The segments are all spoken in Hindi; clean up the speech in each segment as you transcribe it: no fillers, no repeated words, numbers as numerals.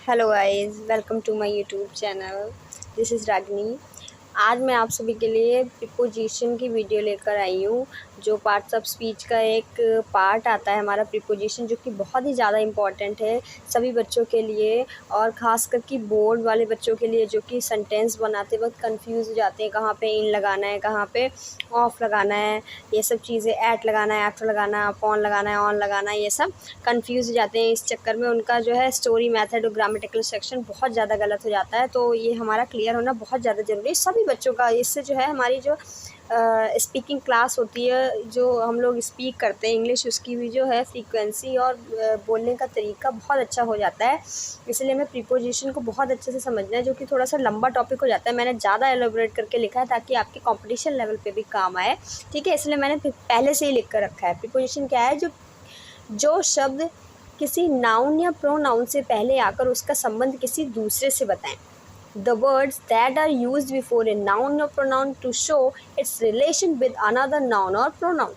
Hello guys, welcome to my YouTube channel. This is Ragini. आज मैं आप सभी के लिए प्रीपोजिशन की वीडियो लेकर आई हूँ। जो पार्ट्स ऑफ स्पीच का एक पार्ट आता है हमारा प्रीपोजिशन, जो कि बहुत ही ज़्यादा इम्पॉर्टेंट है सभी बच्चों के लिए, और ख़ास करके बोर्ड वाले बच्चों के लिए जो कि सेंटेंस बनाते वक्त कंफ्यूज हो जाते हैं, कहाँ पे इन लगाना है, कहाँ पे ऑफ लगाना है, ये सब चीज़ें, एट लगाना है, आफ्टर लगाना है, अपॉन लगाना है, ऑन लगाना है, ये सब कंफ्यूज हो जाते हैं। इस चक्कर में उनका जो है स्टोरी मेथड और ग्रामेटिकल सेक्शन बहुत ज़्यादा गलत हो जाता है। तो ये हमारा क्लियर होना बहुत ज़्यादा ज़रूरी है सभी बच्चों का। इससे जो है हमारी जो स्पीकिंग क्लास होती है, जो हम लोग स्पीक करते हैं इंग्लिश, उसकी भी जो है फ्रीक्वेंसी और बोलने का तरीका बहुत अच्छा हो जाता है। इसलिए हमें प्रीपोजिशन को बहुत अच्छे से समझना है, जो कि थोड़ा सा लंबा टॉपिक हो जाता है। मैंने ज़्यादा एलोबरेट करके लिखा है ताकि आपके कंपटीशन लेवल पे भी काम आए, ठीक है। इसलिए मैंने पहले से ही लिख कर रखा है। प्रीपोजिशन क्या है? जो शब्द किसी नाउन या प्रोनाउन से पहले आकर उसका संबंध किसी दूसरे से बताएं। The words that are used before a noun or pronoun to show its relation with another noun or pronoun.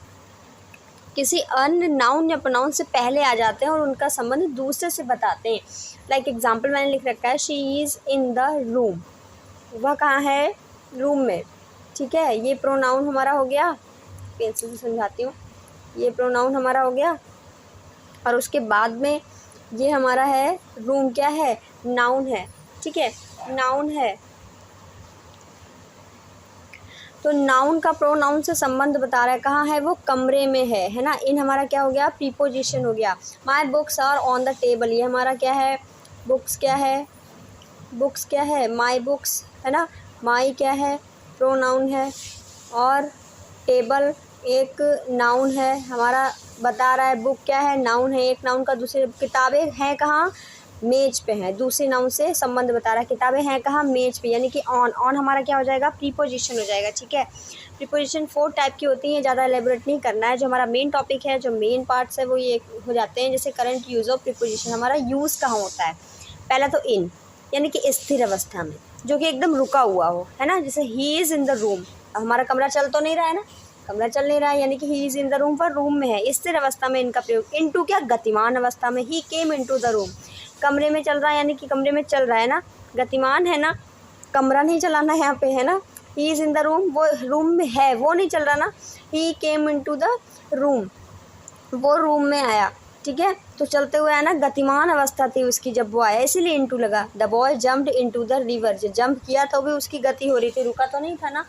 किसी अन्य नाउन या प्रोनाउन से पहले आ जाते हैं और उनका संबंध दूसरे से बताते हैं। लाइक एग्जाम्पल मैंने लिख रखा है, she is in the room. वह कहाँ है? रूम में, ठीक है। ये प्रोनाउन हमारा हो गया, पेंसिल से समझाती हूँ। ये प्रोनाउन हमारा हो गया, और उसके बाद में ये हमारा है रूम, क्या है? नाउन है, ठीक है, नाउन है। तो नाउन का प्रोनाउन से संबंध बता रहा है, कहाँ है वो? कमरे में है ना। इन हमारा क्या हो गया? प्रीपोजिशन हो गया। My books are on the table, ये हमारा क्या है? बुक्स क्या है? बुक्स क्या है? माय बुक्स है ना। माय क्या है? प्रोनाउन है, और टेबल एक नाउन है हमारा, बता रहा है। बुक क्या है? नाउन है, एक नाउन का दूसरे। किताबें हैं कहाँ? मेज पे हैं, दूसरे नाउन से संबंध बता रहा है। किताबें हैं कहाँ? मेज पे, यानी कि ऑन। ऑन हमारा क्या हो जाएगा? प्रीपोजिशन हो जाएगा, ठीक है। प्रीपोजिशन 4 टाइप की होती हैं, ज़्यादा एलेबोरेट नहीं करना है। जो हमारा मेन टॉपिक है, जो मेन पार्ट्स है, वो ये हो जाते हैं। जैसे करंट यूज़ ऑफ प्रीपोजिशन, हमारा यूज़ कहाँ होता है? पहला तो इन, यानी कि स्थिर अवस्था में, जो कि एकदम रुका हुआ हो, है ना। जैसे he is in the room, हमारा कमरा चल तो नहीं रहा है ना, कमरा चल नहीं रहा है, यानी कि he is in the room, पर रूम में है। स्थिर अवस्था में इनका प्रयोग। इनटू क्या? गतिमान अवस्था में। ही केम इनटू द रूम, कमरे में चल रहा है, यानी कि कमरे में चल रहा है ना, गतिमान है ना, कमरा नहीं चलाना है यहाँ पे, है ना। He is in the room, वो रूम में है, वो नहीं चल रहा ना। ही केम इनटू द रूम, वो रूम में आया, ठीक है। तो चलते हुए आया ना, गतिमान अवस्था थी उसकी जब वो आया, इसीलिए इनटू लगा। The boy jumped into the river, जो जंप किया तो भी उसकी गति हो रही थी, रुका तो नहीं था ना।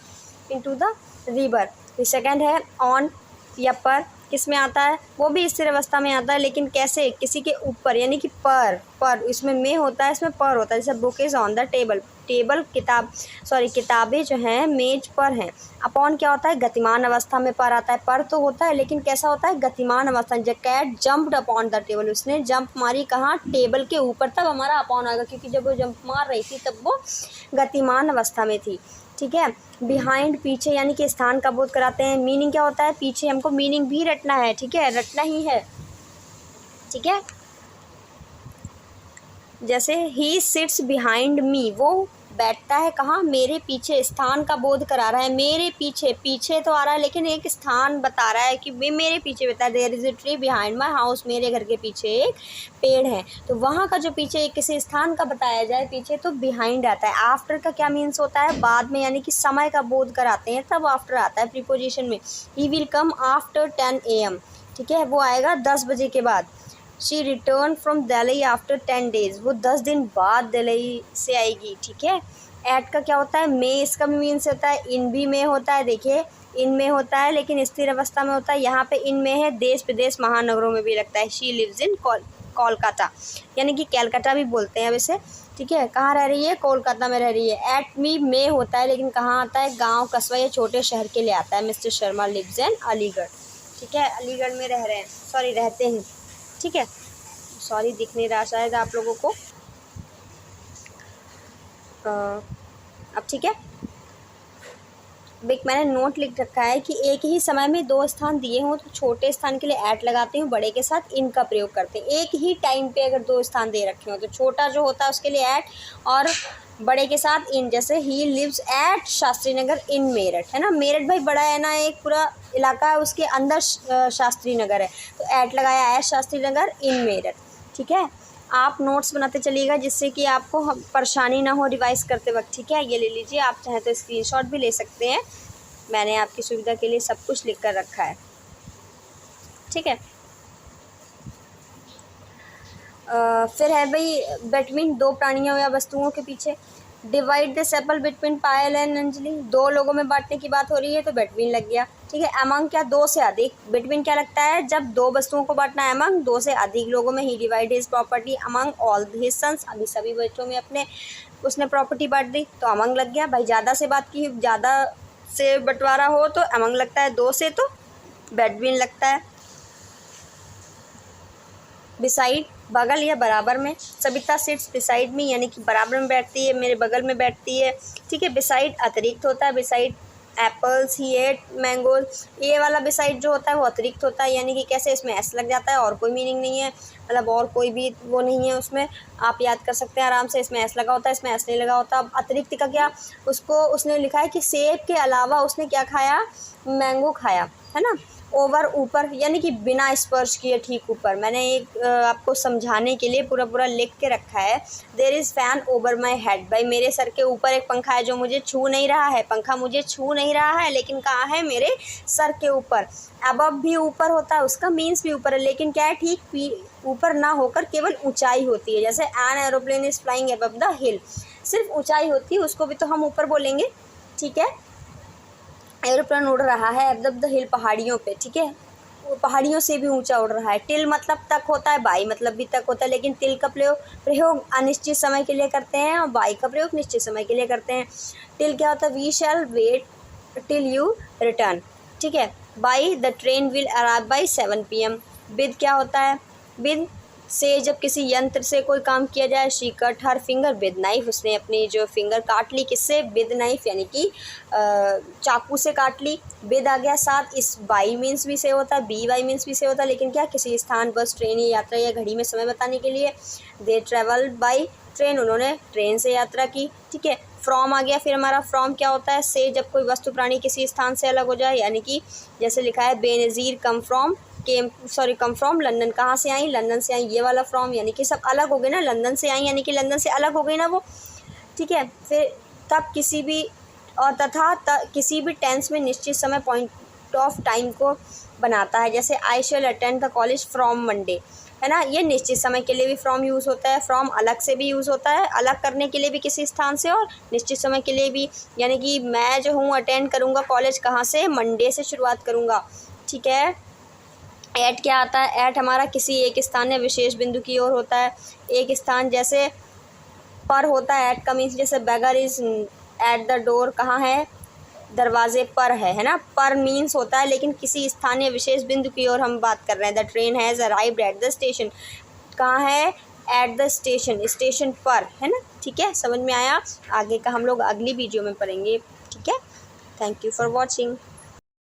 Into the river. फिर सेकंड है ऑन या पर, किस में आता है? वो भी स्थिर अवस्था में आता है, लेकिन कैसे? किसी के ऊपर, यानी कि पर इसमें में होता है, इसमें पर होता है। जैसे book is on the table, table किताबें जो हैं मेज पर हैं। अपॉन क्या होता है? गतिमान अवस्था में पर आता है। पर तो होता है, लेकिन कैसा होता है? गतिमान अवस्था। The cat jumped upon the table, उसने जंप मारी कहाँ? टेबल के ऊपर, तब हमारा अपॉन आएगा, क्योंकि जब वो जंप मार रही थी तब वो गतिमान अवस्था में थी, ठीक है। बिहाइंड पीछे, यानी कि स्थान का बोध कराते हैं। मीनिंग क्या होता है? पीछे, हमको मीनिंग भी रटना है, ठीक है, रटना ही है, ठीक है। जैसे ही सिट्स बिहाइंड मी, वो बैठता है कहाँ? मेरे पीछे। स्थान का बोध करा रहा है, मेरे पीछे। पीछे तो आ रहा है, लेकिन एक स्थान बता रहा है कि वे मेरे पीछे बैठा है। There is a tree behind my house, मेरे घर के पीछे एक पेड़ है। तो वहाँ का जो पीछे किसी स्थान का बताया जाए पीछे, तो बिहाइंड आता है। आफ्टर का क्या मीन्स होता है? बाद में, यानी कि समय का बोध कराते हैं, तब आफ्टर आता है प्रीपोजिशन में। He will come after 10 AM, ठीक है, वो आएगा 10 बजे के बाद। She return from Delhi after 10 days, वो 10 दिन बाद दिल्ली से आएगी, ठीक है। एट का क्या होता है? में, इसका भी मीन्स होता है। इन भी में होता है, देखिए इन में होता है, लेकिन स्थिर अवस्था में होता है। यहाँ पे इन में है, देश प्रदेश महानगरों में भी लगता है। शी लिव्स इन कोलकाता, यानी कि कैलकाटा भी बोलते हैं वैसे, ठीक है। कहाँ रह रही है? कोलकाता में रह रही है। एट मी में होता है, लेकिन कहाँ आता है? गाँव, कस्बा या छोटे शहर के लिए आता है। Mister Sharma lives in Aligarh, ठीक है, अलीगढ़ में रह रहे हैं, सॉरी रहते हैं, ठीक है। सॉरी दिख नहीं रहा शायद आप लोगों को, अब ठीक है। मैंने नोट लिख रखा है कि एक ही समय में 2 स्थान दिए हों तो छोटे स्थान के लिए ऐट लगाते हैं, बड़े के साथ इन का प्रयोग करते हैं। एक ही टाइम पे अगर 2 स्थान दे रखे हों तो छोटा जो होता है उसके लिए ऐट, और बड़े के साथ इन। जैसे he lives at Shastri Nagar इन मेरठ, है ना। मेरठ भाई बड़ा है ना, एक पूरा इलाका है, उसके अंदर शास्त्री नगर है, तो ऐट लगाया, एट शास्त्री नगर इन मेरठ, ठीक है। आप नोट्स बनाते चलिएगा जिससे कि आपको परेशानी ना हो रिवाइज़ करते वक्त, ठीक है। ये ले लीजिए, आप चाहें तो स्क्रीनशॉट भी ले सकते हैं, मैंने आपकी सुविधा के लिए सब कुछ लिख कर रखा है, ठीक है। फिर है भाई बिटवीन दो प्राणियों या वस्तुओं के पीछे। Divide this Apple between Payal and Anjali, दो लोगों में बांटने की बात हो रही है तो बिटवीन लग गया, ठीक है। अमंग क्या, दो से अधिक, बिटवीन क्या लगता है जब दो वस्तुओं को बांटना है, अमंग दो से अधिक लोगों में। He divide his property among all his sons, अभी सभी बच्चों में अपने उसने प्रॉपर्टी बांट दी तो अमंग लग गया। भाई ज़्यादा से बात की, ज़्यादा से बंटवारा हो तो अमंग लगता है, दो से तो बिटवीन लगता है। बिसाइड बगल या बराबर में, सबिता सिट्स बिसाइड में यानी कि बराबर में बैठती है, मेरे बगल में बैठती है, ठीक है। बिसाइड अतिरिक्त होता है, बिसाइड एप्पल्स ही एट मैंगोज, ये वाला बिसाइड जो होता है वो अतिरिक्त होता है, यानी कि कैसे इसमें एस लग जाता है और कोई मीनिंग नहीं है, मतलब और कोई भी वो नहीं है उसमें, आप याद कर सकते हैं आराम से। इसमें एस लगा होता है, इसमें एस नहीं लगा होता। अब अतिरिक्त का क्या, उसको उसने लिखा है कि सेब के अलावा उसने क्या खाया, मैंगो खाया, है ना। ओवर ऊपर यानी कि बिना स्पर्श किए ठीक ऊपर, मैंने एक आपको समझाने के लिए पूरा लिख के रखा है। There is fan over my head, भाई मेरे सर के ऊपर एक पंखा है जो मुझे छू नहीं रहा है, पंखा मुझे छू नहीं रहा है लेकिन कहाँ है, मेरे सर के ऊपर। अबव भी ऊपर होता है, उसका मीन्स भी ऊपर है, लेकिन क्या है ठीक ऊपर ना होकर केवल ऊंचाई होती है। जैसे an aeroplane is flying above the हिल, सिर्फ ऊंचाई होती है, उसको भी तो हम ऊपर बोलेंगे, ठीक है। एरोप्लेन उड़ रहा है अबव द हिल, पहाड़ियों पे, ठीक है, वो पहाड़ियों से भी ऊंचा उड़ रहा है। टिल मतलब तक होता है, बाई मतलब भी तक होता है, लेकिन टिल का प्रयोग अनिश्चित समय के लिए करते हैं और बाई का प्रयोग निश्चित समय के लिए करते हैं। टिल क्या होता है, we shall wait till you return, ठीक है। By the train will arrive by 7 PM। With क्या होता है, विद से जब किसी यंत्र से कोई काम किया जाए। She cut her finger with knife, उसने अपनी जो फिंगर काट ली, किससे, विद नाइफ यानी कि चाकू से काट ली। विद आ गया साथ, इस बाई मीन्स भी से होता है, बी वाई मीन्स भी से होता है, लेकिन क्या किसी स्थान, बस, ट्रेन या यात्रा या घड़ी में समय बताने के लिए। दे ट्रेवल बाई ट्रेन, उन्होंने ट्रेन से यात्रा की, ठीक है। फ्रॉम आ गया, फिर हमारा फ्रॉम क्या होता है, से जब कोई वस्तु प्राणी किसी स्थान से अलग हो जाए, यानी कि जैसे लिखा है बेनज़ीर कम फ्रॉम लंदन, कहाँ से आई, लंदन से आई, ये वाला फ्रॉम यानी कि सब अलग हो गए ना, लंदन से आई यानी कि लंदन से अलग हो गई ना वो, ठीक है। फिर तब किसी भी और तथा किसी भी टेंस में निश्चित समय पॉइंट ऑफ टाइम को बनाता है। जैसे I shall attend the college from Monday, है ना, ये निश्चित समय के लिए भी फ्रॉम यूज़ होता है। फ्रॉम अलग से भी यूज़ होता है, अलग करने के लिए भी किसी स्थान से, और निश्चित समय के लिए भी, यानी कि मैं जो हूँ अटेंड करूँगा कॉलेज कहाँ से, मंडे से शुरुआत करूँगा, ठीक है। एट क्या आता है, एट हमारा किसी एक स्थान या विशेष बिंदु की ओर होता है। एक स्थान जैसे पर होता है, एट का मीन्स जैसे बेगर इज़ एट द डोर, कहाँ है, दरवाजे पर है ना, पर मीन्स होता है, लेकिन किसी स्थानीय विशेष बिंदु की ओर हम बात कर रहे हैं। The train has arrived at the station, कहाँ है, एट द स्टेशन, स्टेशन पर, है ना, ठीक है। समझ में आया, आगे का हम लोग अगली वीडियो में पढ़ेंगे, ठीक है। Thank you for watching.